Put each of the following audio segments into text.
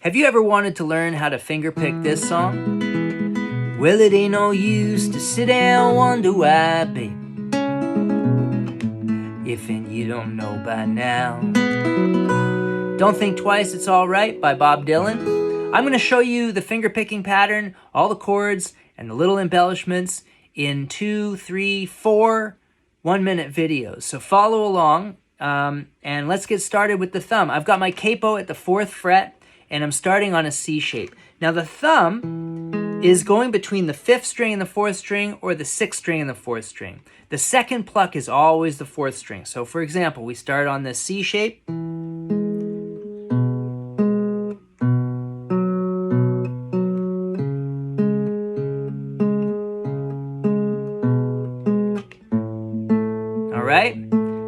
Have you ever wanted to learn how to fingerpick this song? Well, it ain't no use to sit and wonder why, babe, if you don't know by now. Don't Think Twice, It's Alright by Bob Dylan. I'm going to show you the fingerpicking pattern, all the chords, and the little embellishments in 2, 3, 4 one-minute videos. So follow along, and let's get started with the thumb. I've got my capo at the 4th fret, and I'm starting on a C shape. Now the thumb is going between the 5th string and the 4th string, or the 6th string and the 4th string. The second pluck is always the 4th string. So for example, we start on the C shape. All right,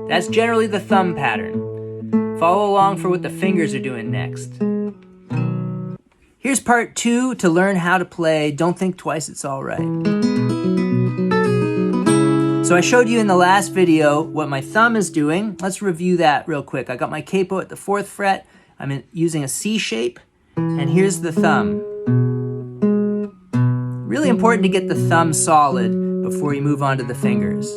that's generally the thumb pattern. Follow along for what the fingers are doing next. Here's part 2 to learn how to play Don't Think Twice, It's Alright. So I showed you in the last video what my thumb is doing. Let's review that real quick. I got my capo at the 4th fret. I'm using a C shape, and here's the thumb. Really important to get the thumb solid before you move on to the fingers.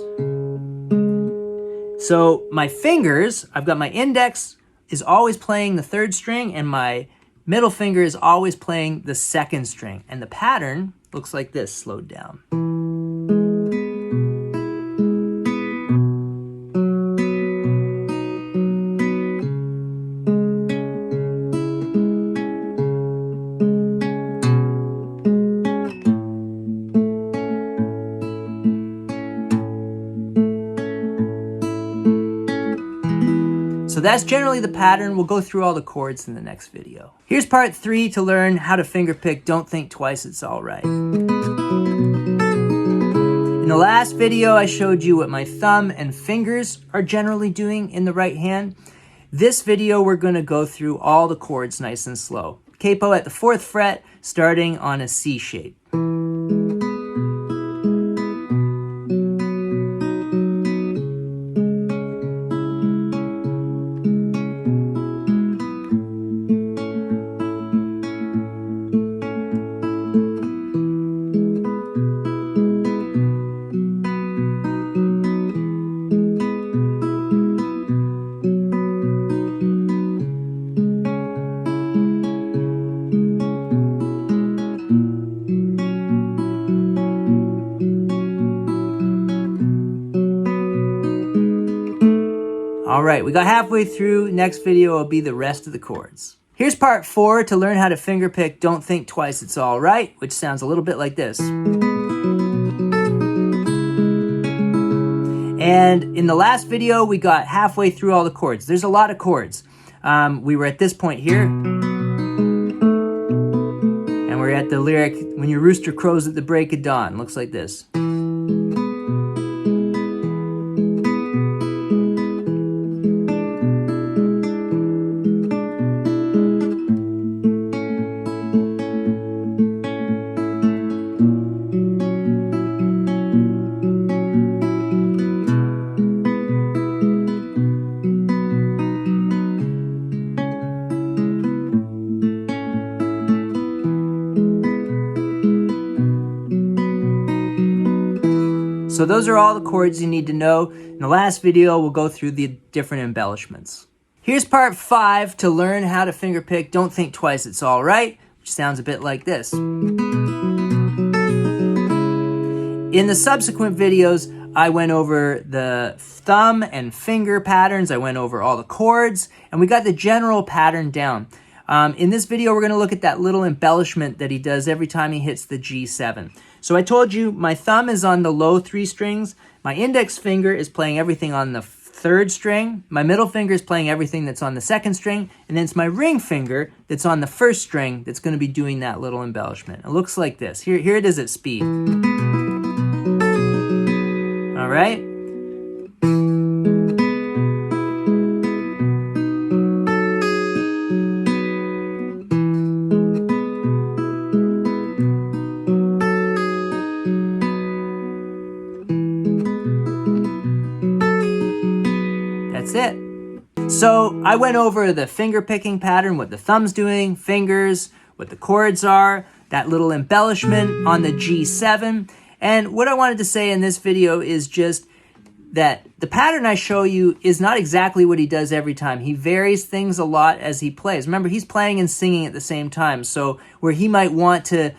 So my fingers, I've got my index is always playing the 3rd string, and my middle finger is always playing the 2nd string. And the pattern looks like this, slowed down. So that's generally the pattern. We'll go through all the chords in the next video. Here's part 3 to learn how to fingerpick Don't Think Twice, It's Alright. In the last video, I showed you what my thumb and fingers are generally doing in the right hand. This video, we're going to go through all the chords nice and slow. Capo at the 4th fret, starting on a C shape. All right, we got halfway through. Next video will be the rest of the chords. Here's part 4 to learn how to fingerpick Don't Think Twice, It's Alright, which sounds a little bit like this. And in the last video, we got halfway through all the chords. There's a lot of chords. We were at this point here. And we're at the lyric, when your rooster crows at the break of dawn. Looks like this. So those are all the chords you need to know. In the last video, we'll go through the different embellishments. Here's part 5 to learn how to fingerpick Don't Think Twice, It's Alright, which sounds a bit like this. In the subsequent videos, I went over the thumb and finger patterns. I went over all the chords, and we got the general pattern down. In this video, we're going to look at that little embellishment that he does every time he hits the G7. So I told you my thumb is on the low 3 strings. My index finger is playing everything on the 3rd string. My middle finger is playing everything that's on the 2nd string. And then it's my ring finger that's on the 1st string that's going to be doing that little embellishment. It looks like this. Here it is at speed. All right. So I went over the finger picking pattern, what the thumb's doing, fingers, what the chords are, that little embellishment on the G7. And what I wanted to say in this video is just that the pattern I show you is not exactly what he does every time. He varies things a lot as he plays. Remember, he's playing and singing at the same time. So where he might want to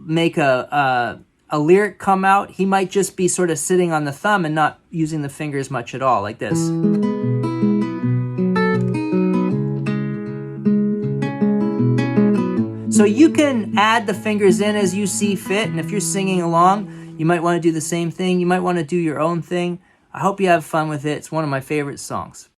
make a lyric come out, he might just be sort of sitting on the thumb and not using the fingers much at all, like this. So you can add the fingers in as you see fit, and if you're singing along, you might want to do the same thing. You might want to do your own thing. I hope you have fun with it. It's one of my favorite songs.